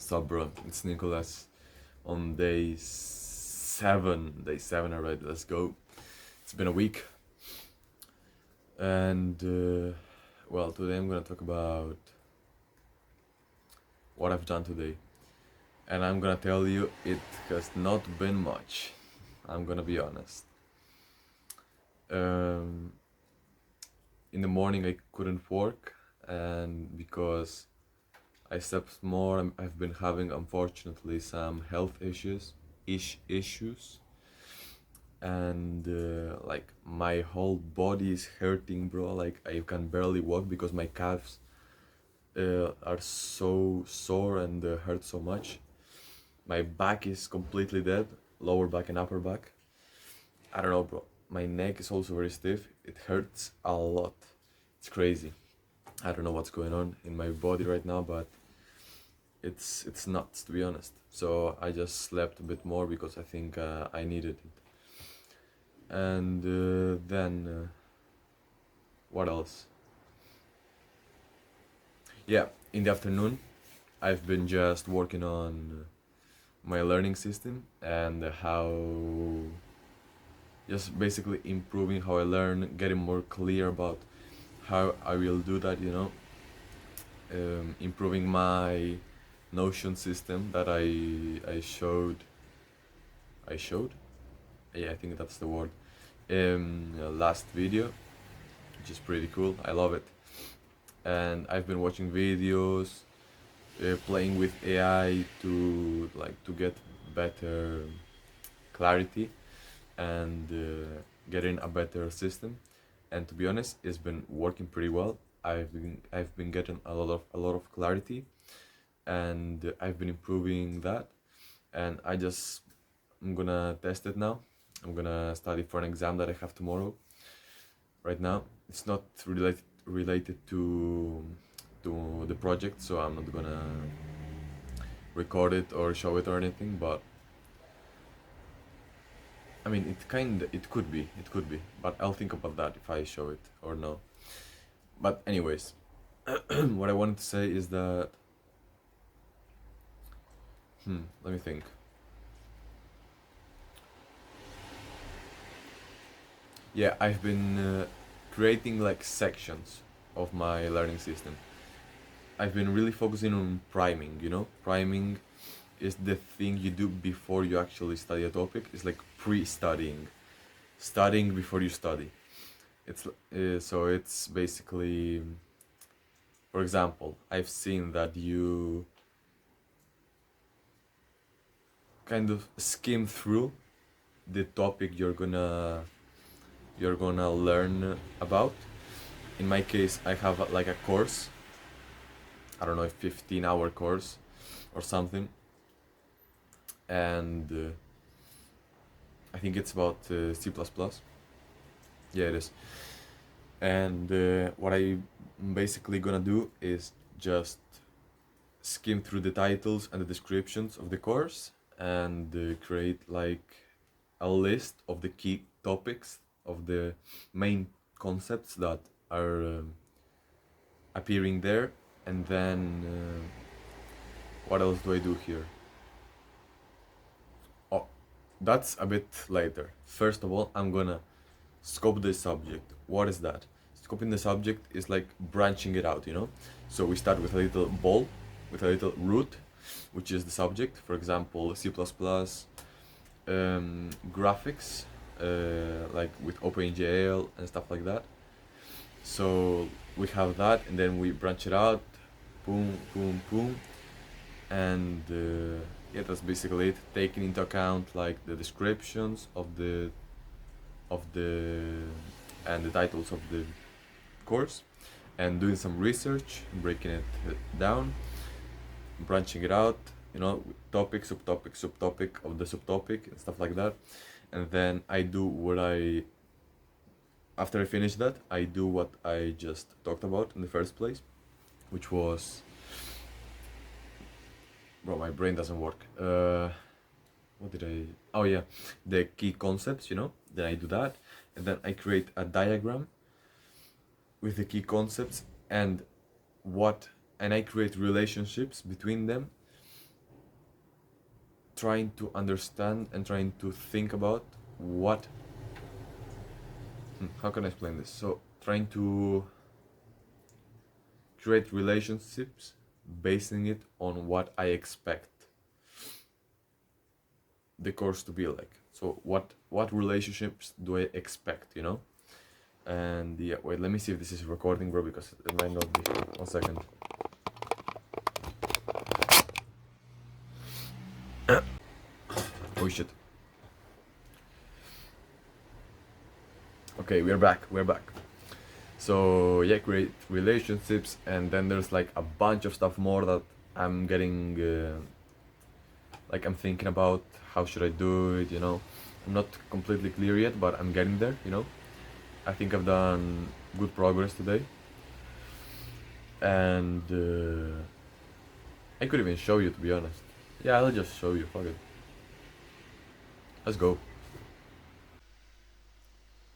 What's up, bro? It's Nicholas on day 7. Day 7 already. Let's go. It's been a week, and well, today I'm gonna talk about what I've done today, and I'm gonna tell you it has not been much. I'm gonna be honest. Um, in the morning I couldn't work, and because I slept more, I've been having unfortunately some health issues, and like my whole body is hurting, bro. Like I can barely walk because my calves are so sore and hurt so much. My back is completely dead, lower back and upper back. I don't know, bro. My neck is also very stiff. It hurts a lot. It's crazy. I don't know what's going on in my body right now, but it's nuts, to be honest. So I just slept a bit more because I think I needed it. And then what else? Yeah, in the afternoon I've been just working on my learning system and how just basically improving how I learn, getting more clear about how I will do that, improving my notion system that I showed, yeah, I think that's the word, last video, which is pretty cool. I love it. And I've been watching videos, playing with AI to get better clarity and getting a better system. And to be honest, it's been working pretty well. I've been getting a lot of clarity, and I've been improving that. And I'm gonna test it now. I'm gonna study for an exam that I have tomorrow. Right now, it's not related to the project, so I'm not gonna record it or show it or anything. But I mean, it could be, but I'll think about that if I show it or no. But anyways, what I wanted to say is that let me think. Yeah, I've been creating like sections of my learning system. I've been really focusing on priming. Priming is the thing you do before you actually study a topic. It's like pre-studying, studying before you study. So it's basically, for example, I've seen that you kind of skim through the topic you're gonna learn about. In my case, I have like a course. I don't know, a 15-hour course or something, and I think it's about C++. Yeah, it is. And what I basically gonna do is just skim through the titles and the descriptions of the course and create like a list of the key topics of the main concepts that are appearing there. And then what else do I do here? Oh, that's a bit later. First of all, I'm gonna scope the subject. What is that? Scoping the subject is like branching it out. So we start with a little ball, with a little root, which is the subject. For example, C++, graphics, like with OpenGL and stuff like that. So we have that, and then we branch it out, boom, boom, boom, and yeah, that's basically it. Taking into account like the descriptions of the and the titles of the course, and doing some research, breaking it down, branching it out, topic, subtopic of the subtopic, and stuff like that. And then after I finish that, I do what I just talked about in the first place, which was, bro, my brain doesn't work. Oh yeah, the key concepts, then I do that, and then I create a diagram with the key concepts and I create relationships between them trying to understand and trying to think about what how can I explain this? So trying to create relationships basing it on what I expect the course to be like. So what relationships do I expect, you know? And yeah, wait, let me see if this is recording, bro, because it might not be. 1 second. Oh shit. Okay, we're back. So yeah, create relationships, and then there's like a bunch of stuff more that I'm getting, like I'm thinking about how should I do it, you know. I'm not completely clear yet, but I'm getting there, you know. I think I've done good progress today, and I could even show you, to be honest. Yeah, I'll just show you. Fuck it. Let's go.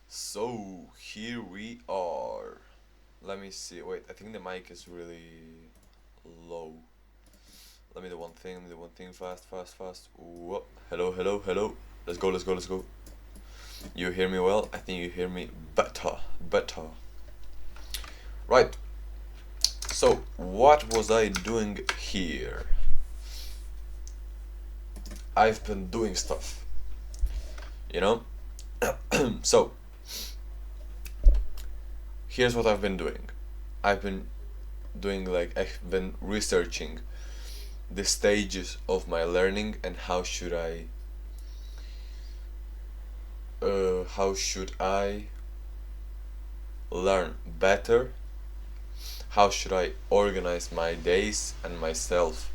So here we are. Let me see. Wait, I think the mic is really low. Let me do one thing. Fast. Whoa. Hello. Let's go. You hear me well? I think you hear me better. Right. So, what was I doing here? I've been doing stuff. You know? So, here's what I've been doing. I've been researching the stages of my learning and how should I learn better, how should I organize my days and myself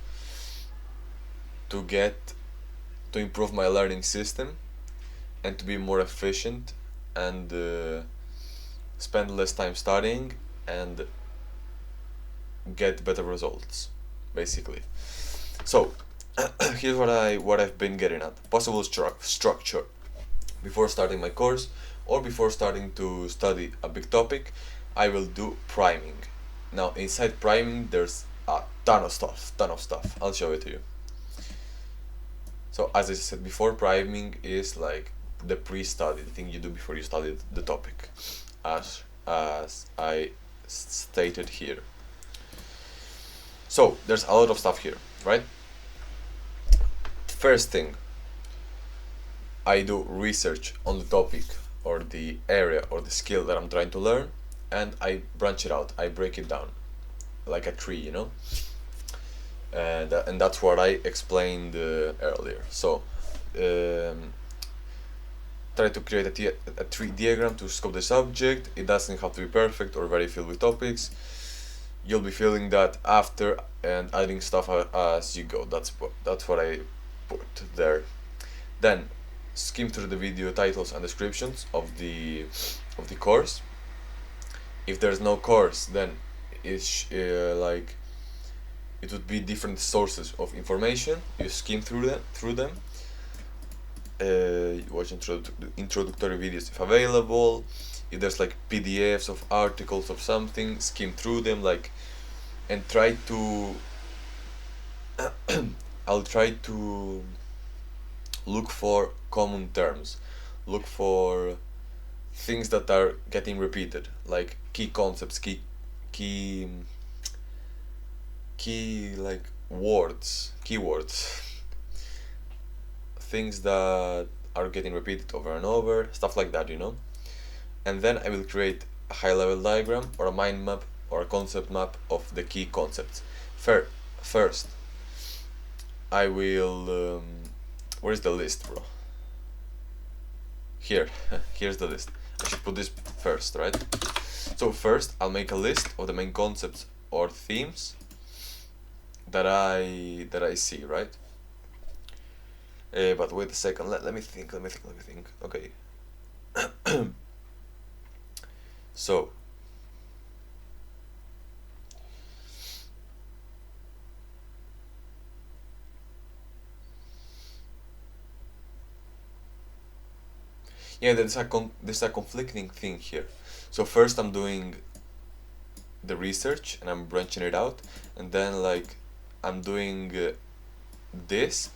to improve my learning system and to be more efficient and spend less time studying and get better results, basically. So here's what I've been getting at. Possible structure before starting my course or before starting to study a big topic. I will do priming. Now inside priming there's a ton of stuff. I'll show it to you. So as I said before, priming is like the pre-study, the thing you do before you study the topic, as I stated here. So there's a lot of stuff here, right? First thing, I do research on the topic or the area or the skill that I'm trying to learn, and I branch it out. I break it down like a tree, you know. And that's what I explained earlier. So try to create a tree diagram to scope the subject. It doesn't have to be perfect or very filled with topics. You'll be feeling that after and adding stuff as you go. That's what I put there. Then skim through the video titles and descriptions of the course. If there's no course, then it's like it would be different sources of information. You skim through them. Watch introductory videos if available. If there's like PDFs of articles of something, skim through them, like, and try to I'll try to look for common terms, look for things that are getting repeated, like key concepts, key like keywords, things that are getting repeated over and over, stuff like that, you know. And then I will create a high-level diagram or a mind map or a concept map of the key concepts. First, I will where's the list, bro? Here's the list. I should put this first, right? So first I'll make a list of the main concepts or themes that I see, right? But wait a second, let me think. Okay. So yeah, there's a conflicting thing here. So first I'm doing the research and I'm branching it out, and then like I'm doing this,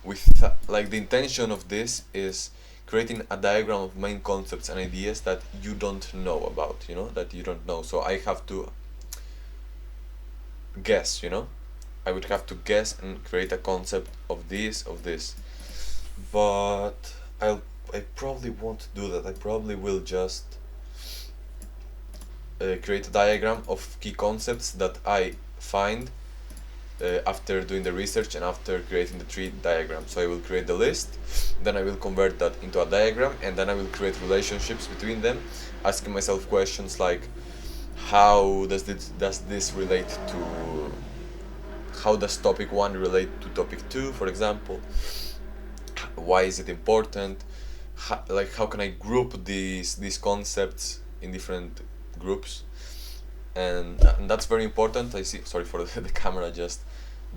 with like the intention of this is creating a diagram of main concepts and ideas that you don't know about, that you don't know. So I have to guess, I would have to guess and create a concept of this, but I probably won't do that. I probably will just create a diagram of key concepts that I find after doing the research and after creating the tree diagram. So I will create the list, then I will convert that into a diagram, and then I will create relationships between them, asking myself questions like, how does this relate to, how does topic 1 relate to topic 2, for example? Why is it important? How can I group these concepts in different groups? And that's very important. I see, sorry for the camera just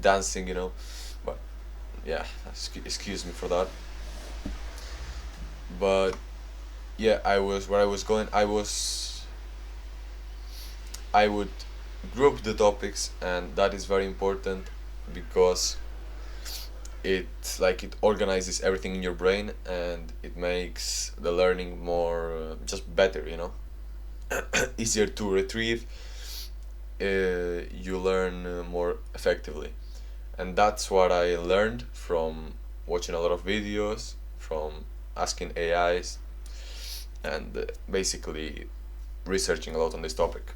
dancing, but yeah, excuse me for that. But yeah, where I was going, I would group the topics, and that is very important because it organizes everything in your brain, and it makes the learning more just better, easier to retrieve. You learn more effectively, and that's what I learned from watching a lot of videos, from asking AIs, and basically researching a lot on this topic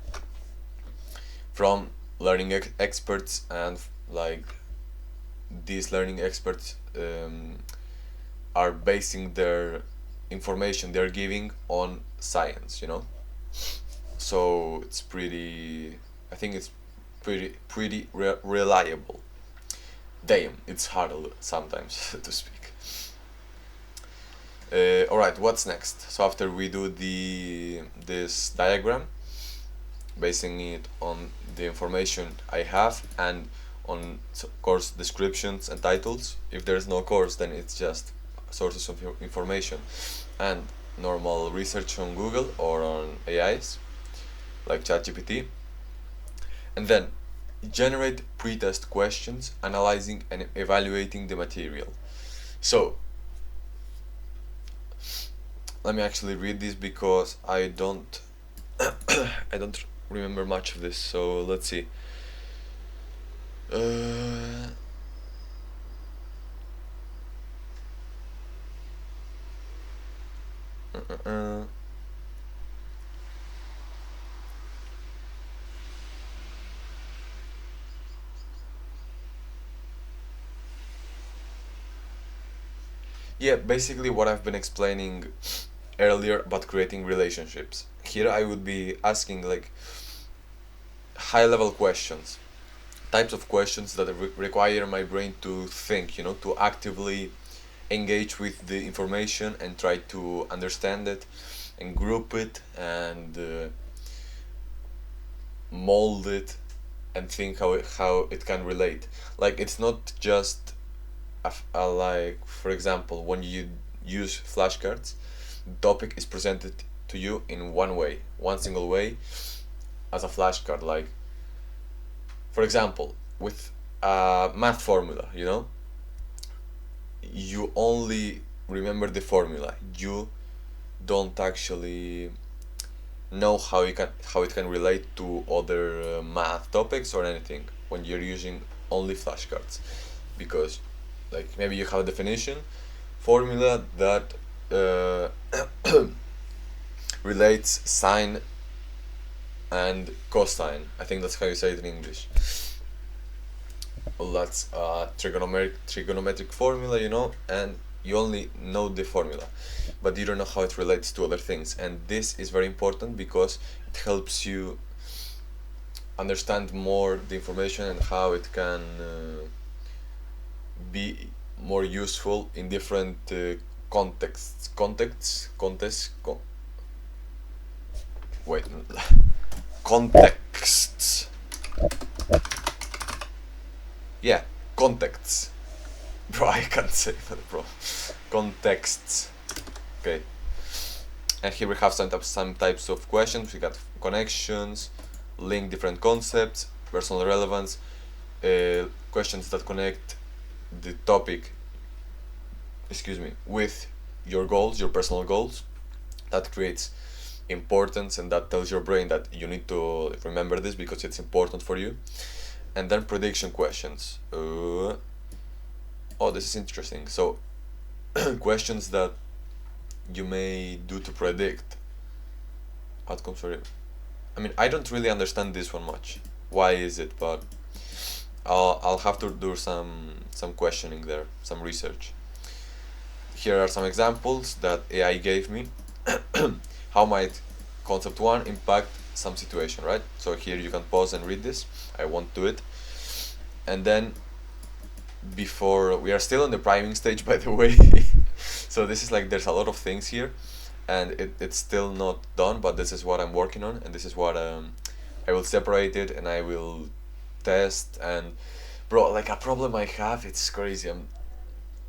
from learning experts. And like, these learning experts are basing their information they're giving on science, so it's pretty, I think it's pretty reliable. Damn, it's hard sometimes to speak. Alright, what's next? So after we do this diagram, basing it on the information I have and on course descriptions and titles. If there's no course, then it's just sources of information and normal research on Google or on AIs like ChatGPT. And then generate pre-test questions, analyzing and evaluating the material. So let me actually read this because I don't I don't remember much of this. So let's see. Yeah, basically what I've been explaining earlier about creating relationships. Here I would be asking like high level questions, types of questions that require my brain to think, to actively engage with the information and try to understand it and group it and mold it and think how it can relate. Like, it's not just like, for example, when you use flashcards, the topic is presented to you in one single way as a flashcard. Like, for example, with a math formula, you only remember the formula. You don't actually know how it can relate to other math topics or anything when you're using only flashcards, because like maybe you have a definition formula that relates sine and cosine. I think that's how you say it in English. Well, that's a trigonometric formula, and you only know the formula, but you don't know how it relates to other things. And this is very important because it helps you understand more the information and how it can be more useful in different contexts. Wait, contexts. Yeah, contexts. Bro, I can't say that, bro. Contexts. Okay. And here we have some types of questions. We got connections, link different concepts, personal relevance, questions that connect the topic excuse me, with your goals, your personal goals. That creates importance, and that tells your brain that you need to remember this because it's important for you. And then prediction questions. Oh, this is interesting. So questions that you may do to predict outcomes for you. I mean, I don't really understand this one much. Why is it? But I'll have to do some questioning there, some research. Here are some examples that AI gave me. How might concept one impact some situation, right? So here you can pause and read this. I won't do it. And then before, we are still in the priming stage, by the way. So this is like, there's a lot of things here, and it's still not done, but this is what I'm working on, and this is what I will separate it, and I will test. And bro, like, a problem I have, it's crazy.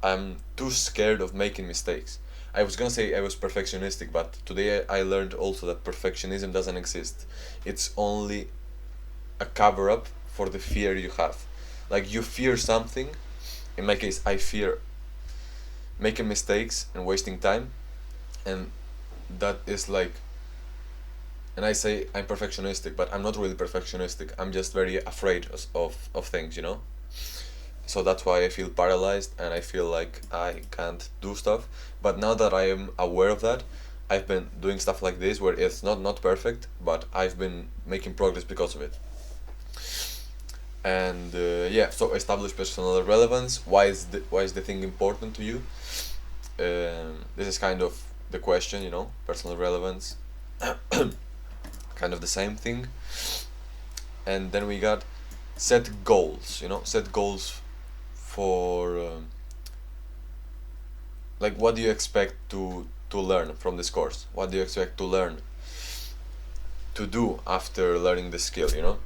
I'm too scared of making mistakes. I was gonna say I was perfectionistic, but today I learned also that perfectionism doesn't exist. It's only a cover up for the fear you have. Like, you fear something. In my case, I fear making mistakes and wasting time, and that is like, and I say I'm perfectionistic, but I'm not really perfectionistic. I'm just very afraid of things, you know? So that's why I feel paralyzed and I feel like I can't do stuff. But now that I am aware of that, I've been doing stuff like this where it's not perfect, but I've been making progress because of it. And yeah, so establish personal relevance. Why is the thing important to you? This is kind of the question, you know, personal relevance. Kind of the same thing. And then we got set goals, you know, set goals for like, what do you expect to learn from this course? What do you expect to learn to do after learning the skill, you know?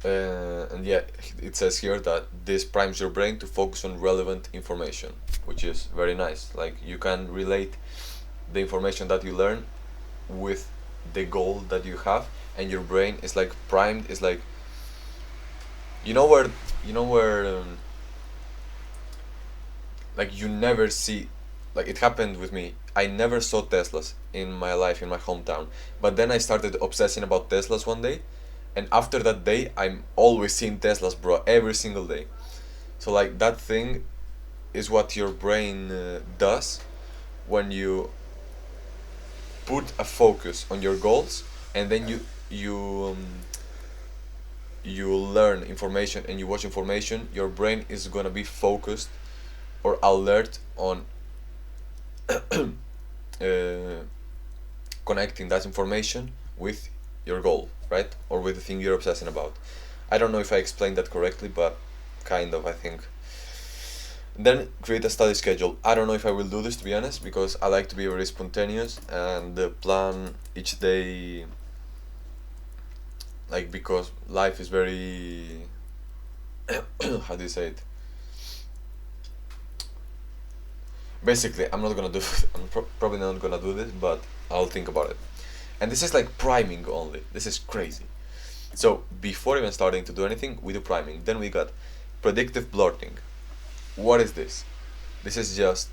And yeah, it says here that this primes your brain to focus on relevant information, which is very nice. Like, you can relate the information that you learn with the goal that you have, and your brain is like primed. Is like, you know where like, you never see, like, it happened with me. I never saw Teslas in my life in my hometown, but then I started obsessing about Teslas one day, and after that day I'm always seeing Teslas, bro, every single day. So like, that thing is what your brain does when you put a focus on your goals, and then you learn information and you watch information. Your brain is gonna be focused or alert on connecting that information with your goal, right? Or with the thing you're obsessing about. I don't know if I explained that correctly, but kind of, I think. Then create a study schedule. I don't know if I will do this, to be honest, because I like to be very spontaneous and plan each day, like, because life is very how do you say it? Basically, I'm not gonna do probably not gonna do this, but I'll think about it. And this is like priming only. This is crazy. So before even starting to do anything, we do priming. Then we got predictive blurting. What is this? This is just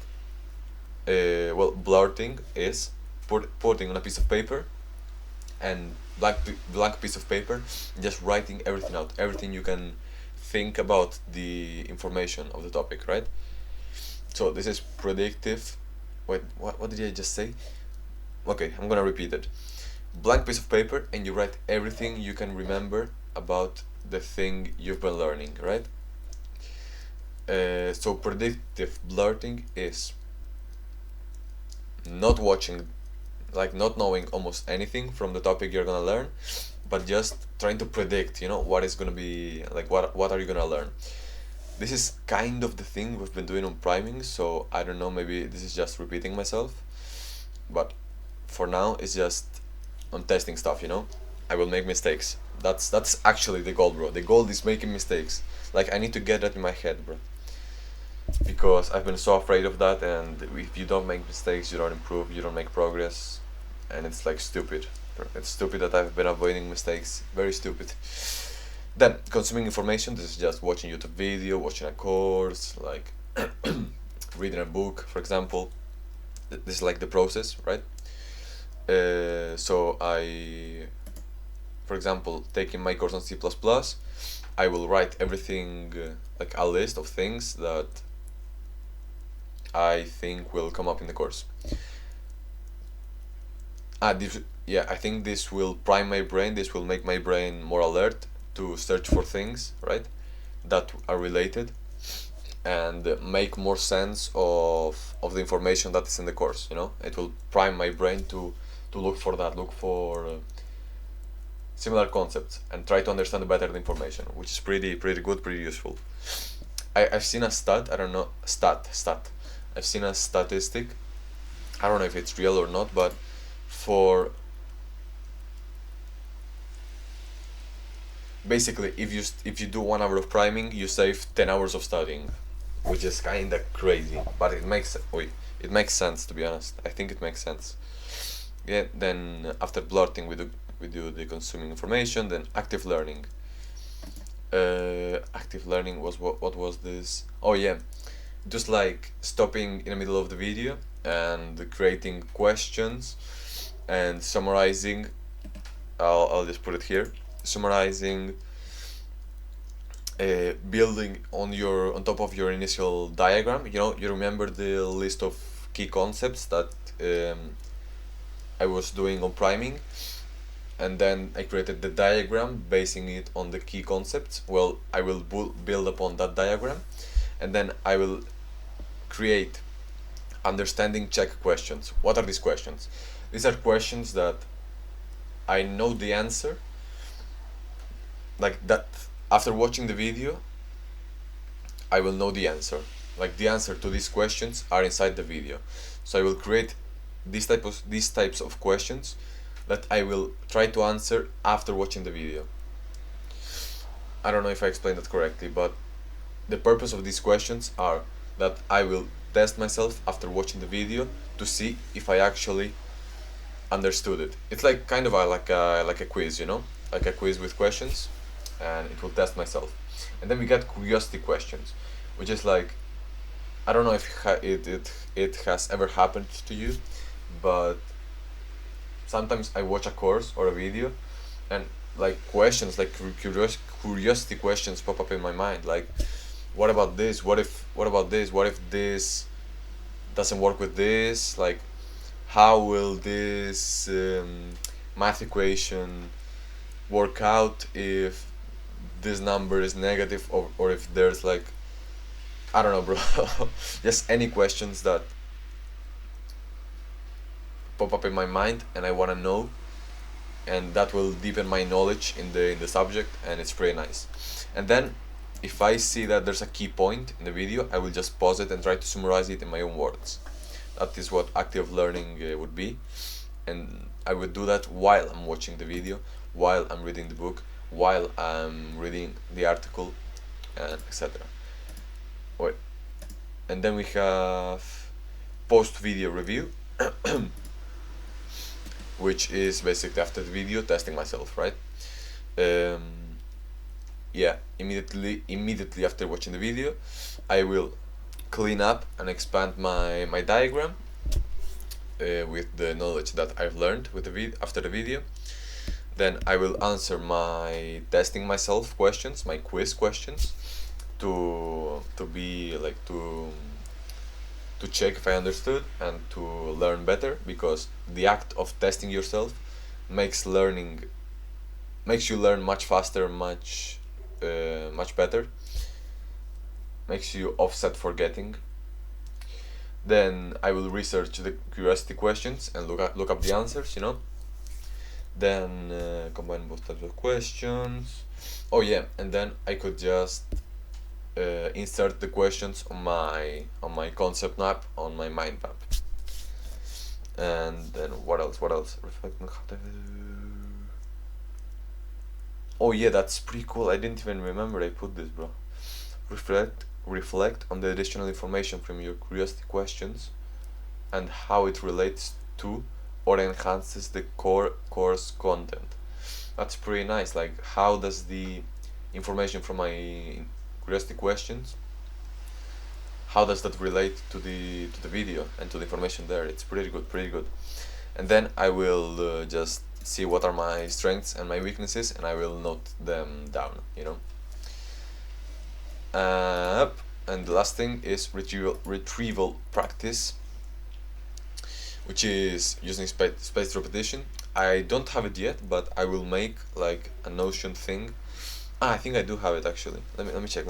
well, blurting is putting on a piece of paper, and blank piece of paper, just writing everything out, everything you can think about the information of the topic, right? So this is predictive. Wait, what did I just say? Okay, I'm gonna repeat it. Blank piece of paper, and you write everything you can remember about the thing you've been learning, right? So predictive blurting is not watching, like, not knowing almost anything from the topic you're gonna learn, but just trying to predict, you know, what is gonna be, like, what are you gonna learn. This is kind of the thing we've been doing on priming, so I don't know, maybe this is just repeating myself, but for now it's just on testing stuff, you know. I will make mistakes. That's actually the goal, bro. The goal is making mistakes. Like, I need to get that in my head, bro, because I've been so afraid of that, and if you don't make mistakes, you don't improve, you don't make progress, and it's like stupid. It's stupid that I've been avoiding mistakes. Very stupid. Then consuming information. This is just watching YouTube video, watching a course, like reading a book, for example. This is like the process, right? So for example, taking my course on C++, I will write everything, like a list of things that I think will come up in the course. Yeah, I think this will prime my brain, this will make my brain more alert to search for things, right, that are related, and make more sense of the information that is in the course, you know. It will prime my brain to look for that, look for similar concepts, and try to understand better the information, which is pretty good, pretty useful. I've seen a stat, I don't know, I've seen a statistic, I don't know if it's real or not, but for basically, if you do 1 hour of priming, you save 10 hours of studying, which is kind of crazy, but it makes sense, to be honest. I think it makes sense. Yeah. Then after blurting, we do the consuming information. Then active learning. Active learning was what was this? Oh yeah, just like stopping in the middle of the video and creating questions and summarizing. I'll just put it here. Summarizing, building on top of your initial diagram. You know, you remember the list of key concepts that I was doing on priming, and then I created the diagram basing it on the key concepts. Well, I will build upon that diagram, and then I will create understanding check questions. What are these questions? These are questions that I know the answer, like that after watching the video I will know the answer, like the answer to these questions are inside the video. So I will create these types of questions that I will try to answer after watching the video. I don't know if I explained that correctly, but the purpose of these questions are that I will test myself after watching the video to see if I actually understood it. It's like kind of like a quiz, you know, like a quiz with questions, and it will test myself. And then we get curiosity questions, which is like, I don't know if it has ever happened to you, but sometimes I watch a course or a video, and like questions like curiosity questions pop up in my mind, like, what about this? What about this? What if this doesn't work with this? Like, how will this math equation work out if this number is negative, or if there's like, I don't know, bro. Just any questions that pop up in my mind and I want to know, and that will deepen my knowledge in the subject, and it's pretty nice. And then if I see that there's a key point in the video, I will just pause it and try to summarize it in my own words. That is what active learning would be, and I would do that while I'm watching the video, while I'm reading the book, while I'm reading the article, and etc. Wait. And then we have post video review, which is basically after the video testing myself, right? Yeah, immediately after watching the video, I will clean up and expand my diagram with the knowledge that I've learned with after the video. Then I will answer my testing myself questions, my quiz questions, to be like to check if I understood and to learn better, because the act of testing yourself makes you learn much faster, much better, makes you offset forgetting. Then I will research the curiosity questions and look up the answers, you know. Then combine both types of questions. Oh yeah, and then I could just insert the questions on my concept map, on my mind map. And then what else? Reflect on how oh yeah, that's pretty cool. I didn't even remember I put this, bro. Reflect on the additional information from your curiosity questions and how it relates to or enhances the course content. That's pretty nice. Like, how does the information from my curiosity questions, how does that relate to the video and to the information there. It's pretty good, pretty good. And then I will just see what are my strengths and my weaknesses, and I will note them down, you know. And the last thing is retrieval practice, which is using spaced repetition. I don't have it yet, but I will make like a Notion thing. I think I do have it actually. Let me check.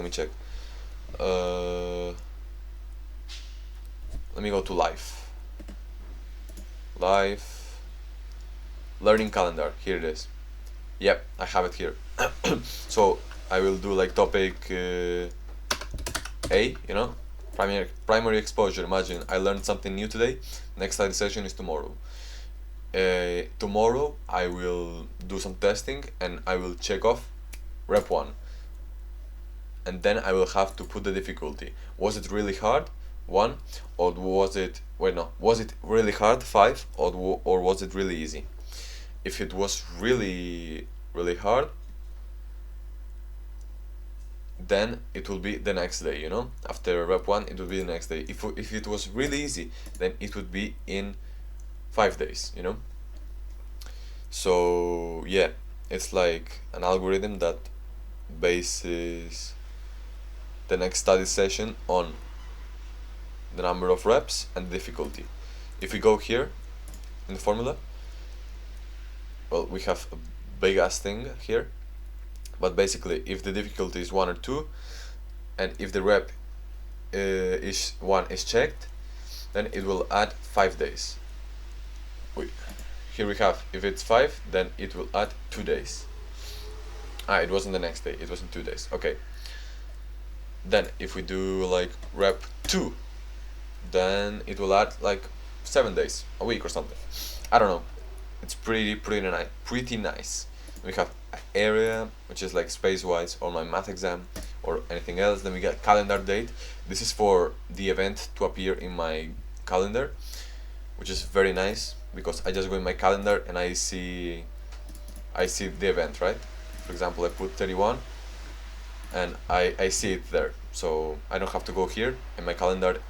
Let me go to life. Learning calendar. Here it is. Yep, I have it here. So I will do like topic A, you know, primary exposure. Imagine I learned something new today. Next study session is tomorrow. Tomorrow I will do some testing and I will check off rep 1. And then I will have to put the difficulty. Was it really hard? 1, or was it really hard? 5, or was it really easy? If it was really hard, then it will be the next day, you know. After rep 1 it will be the next day. If it was really easy, then it would be in 5 days, you know. So yeah, it's like an algorithm that bases the next study session on the number of reps and the difficulty. If we go here in the formula, well, we have a big ass thing here, but basically if the difficulty is 1 or 2, and if the rep is 1 is checked, then it will add 5 days. Here we have, if it's 5, then it will add 2 days. It wasn't the next day, it was in 2 days. Okay. Then if we do like rep 2, then it will add like 7 days, a week or something. I don't know. It's pretty nice. We have area, which is like SpaceWise or my math exam or anything else. Then we get calendar date. This is for the event to appear in my calendar, which is very nice because I just go in my calendar and I see the event, right? For example, I put 31 and I see it there, so I don't have to go here in my calendar,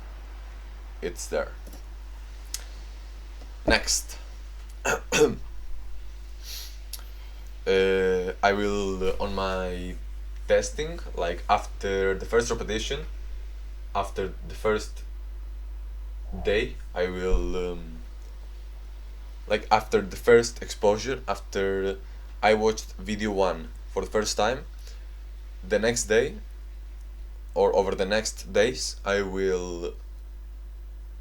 it's there. Next. I will on my testing, like after the first repetition, after the first day, I will like after the first exposure, after I watched video 1 for the first time, the next day or over the next days I will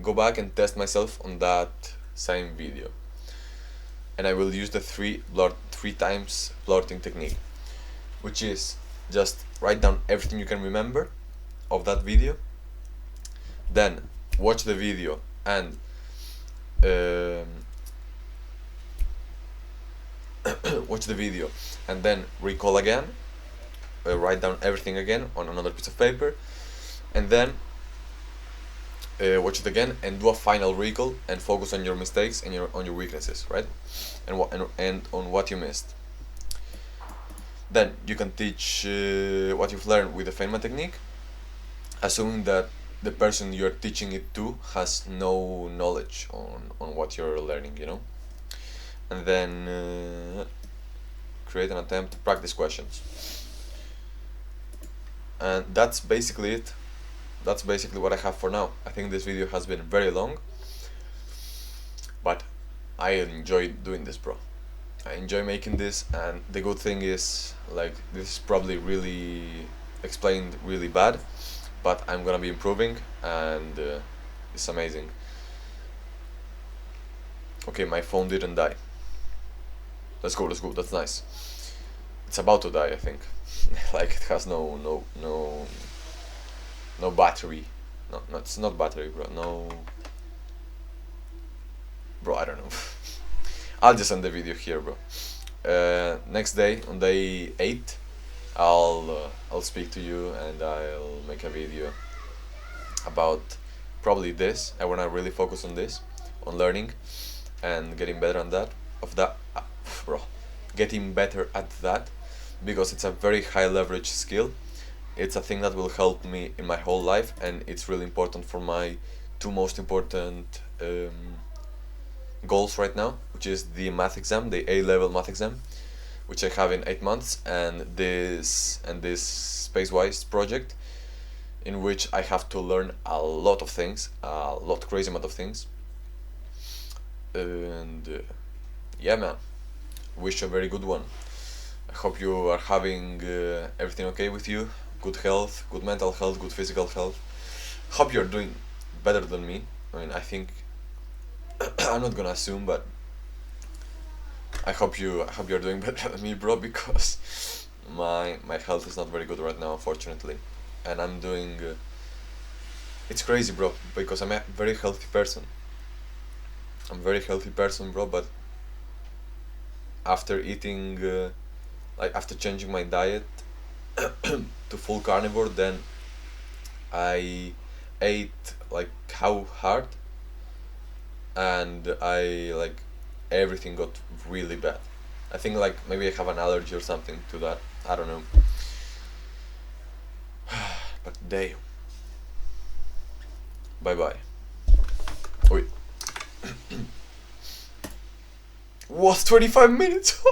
go back and test myself on that same video, and I will use the three times blurting technique, which is just write down everything you can remember of that video, then watch the video and watch the video and then recall again, write down everything again on another piece of paper, and then watch it again and do a final recall and focus on your mistakes and on your weaknesses, right? And on what you missed. Then you can teach what you've learned with the Feynman technique, assuming that the person you're teaching it to has no knowledge on what you're learning, you know. And then create an attempt to practice questions. And that's basically it. That's basically what I have for now. I think this video has been very long, but I enjoy doing this, bro. I enjoy making this, and the good thing is, like, this is probably really explained really bad, but I'm gonna be improving, and it's amazing. Okay, my phone didn't die. Let's go, that's nice. It's about to die, I think. Like, it has no battery. No, it's not battery, bro. No. Bro, I don't know. I'll just end the video here, bro. Next day, on day 8, I'll speak to you and I'll make a video about probably this. I wanna really focus on this, on learning and getting better on that. Getting better at that, because it's a very high leverage skill, it's a thing that will help me in my whole life, and it's really important for my two most important goals right now, which is the math exam, the A-level math exam, which I have in 8 months, and this SpaceWise project, in which I have to learn a lot of things, a lot crazy amount of things, and yeah, man, wish you a very good one. I hope you are having everything okay with you, good health, good mental health, good physical health. Hope you're doing better than me. I mean, I think I'm not gonna assume, but I hope you're doing better than me, bro, because my health is not very good right now, unfortunately, and I'm doing. It's crazy, bro, because I'm a very healthy person. I'm a very healthy person, bro, but after eating, like after changing my diet to full carnivore, then I ate like how hard, and I like everything got really bad. I think like maybe I have an allergy or something to that. I don't know. But damn. Bye bye. Wait. What? 25 minutes?